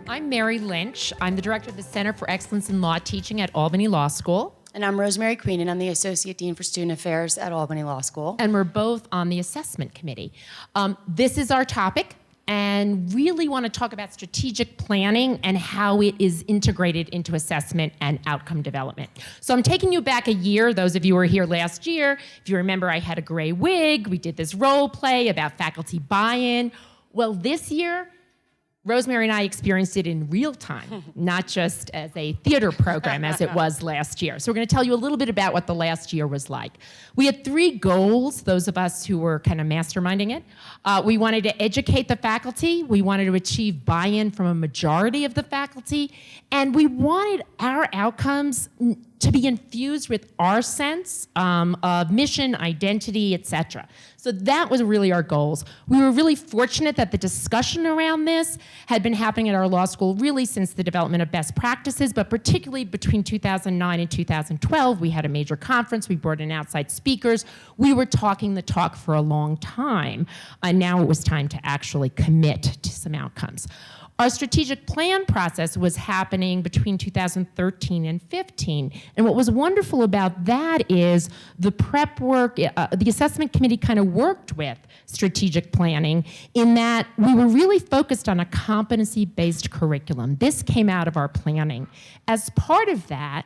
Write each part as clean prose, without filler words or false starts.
I'm Mary Lynch. I'm the director of the Center for Excellence in Law Teaching at Albany Law School. And I'm Rosemary Queenan. I'm the Associate Dean for Student Affairs at Albany Law School. And we're both on the assessment committee. This is our topic, and really want to talk about strategic planning and how it is integrated into assessment and outcome development. So I'm taking you back a year. Those of you who were here last year, if you remember, I had a gray wig. We did this role play about faculty buy-in. Well, this year, Rosemary and I experienced it in real time, not just as a theater program as it was last year. So we're going to tell you a little bit about what the last year was like. We had 3 goals, those of us who were kind of masterminding it. We wanted to educate the faculty. We wanted to achieve buy-in from a majority of the faculty. And we wanted our outcomes to be infused with our sense of mission, identity, etc. So that was really our goals. We were really fortunate that the discussion around this had been happening at our law school really since the development of best practices, but particularly between 2009 and 2012, we had a major conference, we brought in outside speakers, we were talking the talk for a long time, and now it was time to actually commit to some outcomes. Our strategic plan process was happening between 2013 and 15. And what was wonderful about that is the prep work, the assessment committee kind of worked with strategic planning in that we were really focused on a competency-based curriculum. This came out of our planning. As part of that,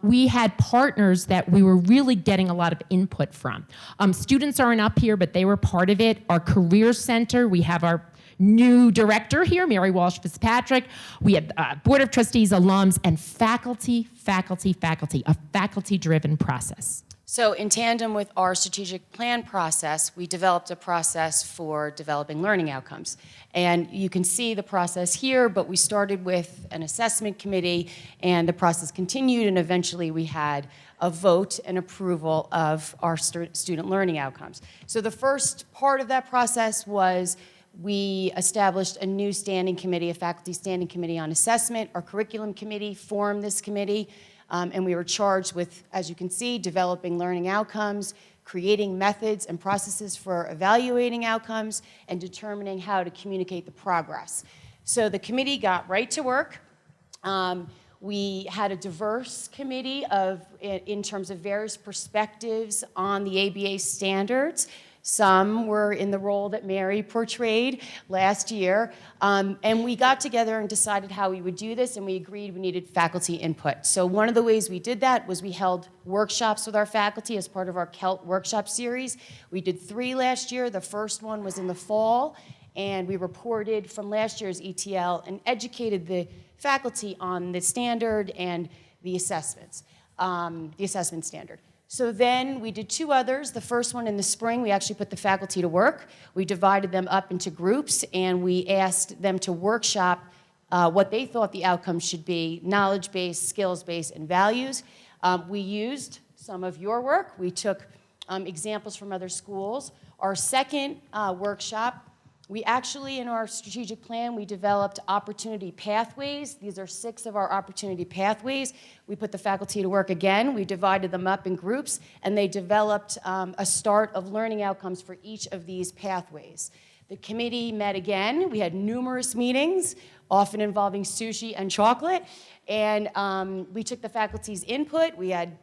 we had partners that we were really getting a lot of input from. Students aren't up here, but they were part of it. Our career center, we have our new director here, Mary Walsh Fitzpatrick. We had Board of Trustees, alums, and faculty, a faculty-driven process. So in tandem with our strategic plan process, we developed a process for developing learning outcomes. And you can see the process here, but we started with an assessment committee, and the process continued, and eventually we had a vote and approval of our student learning outcomes. So the first part of that process was we established a new standing committee, a faculty standing committee on assessment. Our curriculum committee formed this committee, and we were charged with, as you can see, developing learning outcomes, creating methods and processes for evaluating outcomes, and determining how to communicate the progress. So the committee got right to work. We had a diverse committee in terms of various perspectives on the ABA standards. Some were in the role that Mary portrayed last year. And we got together and decided how we would do this, and we agreed we needed faculty input. So one of the ways we did that was we held workshops with our faculty as part of our CELT workshop series. We did 3 last year. The first one was in the fall, and we reported from last year's ETL and educated the faculty on the standard and the assessments, the assessment standard. So then we did 2 others. The first one in the spring, we actually put the faculty to work. We divided them up into groups, and we asked them to workshop what they thought the outcomes should be: knowledge-based, skills-based, and values. We used some of your work. We took examples from other schools. Our second workshop, we actually, in our strategic plan, we developed opportunity pathways. These are 6 of our opportunity pathways. We put the faculty to work again. We divided them up in groups, and they developed a start of learning outcomes for each of these pathways. The committee met again. We had numerous meetings, often involving sushi and chocolate, and we took the faculty's input. We had,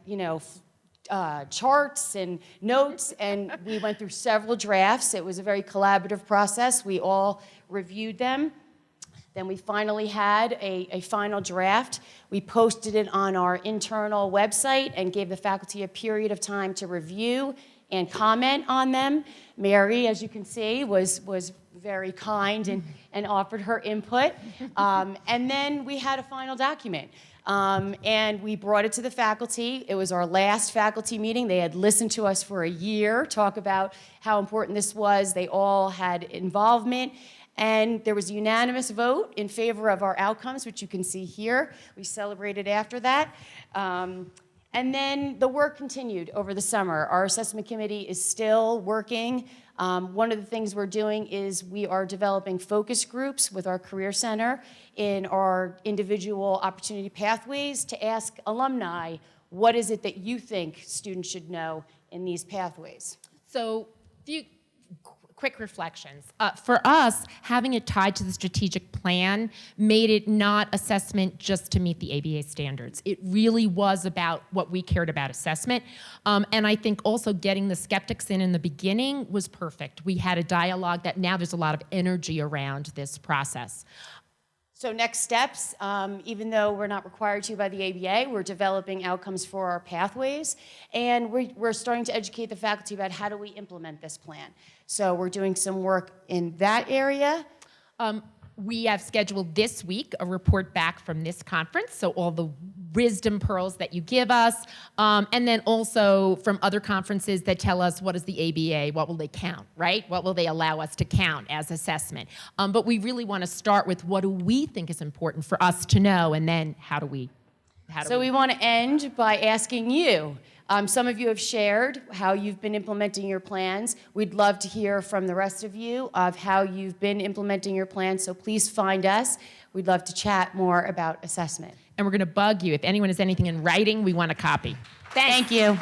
charts and notes, and we went through several drafts. It was a very collaborative process. We all reviewed them. Then we finally had a final draft. We posted it on our internal website and gave the faculty a period of time to review and comment on them. Mary, as you can see, was very kind and offered her input. And then we had a final document. And we brought it to the faculty. It was our last faculty meeting. They had listened to us for a year, talk about how important this was. They all had involvement. And there was a unanimous vote in favor of our outcomes, which you can see here. We celebrated after that. And then the work continued over the summer. Our assessment committee is still working. One of the things we're doing is we are developing focus groups with our Career Center in our individual opportunity pathways to ask alumni, what is it that you think students should know in these pathways? So quick reflections. For us, having it tied to the strategic plan made it not assessment just to meet the ABA standards. It really was about what we cared about assessment. And I think also getting the skeptics in the beginning was perfect. We had a dialogue that now there's a lot of energy around this process. So next steps, even though we're not required to by the ABA, we're developing outcomes for our pathways, and we're starting to educate the faculty about how do we implement this plan. So we're doing some work in that area. We have scheduled this week a report back from this conference, so all the wisdom pearls that you give us, and then also from other conferences that tell us what is the ABA, what will they count, right? What will they allow us to count as assessment? But we really want to start with what do we think is important for us to know, and then how do we We want to end by asking you. Some of you have shared how you've been implementing your plans. We'd love to hear from the rest of you of how you've been implementing your plans, so please find us. We'd love to chat more about assessment. And we're going to bug you. If anyone has anything in writing, we want a copy. Thanks. Thank you.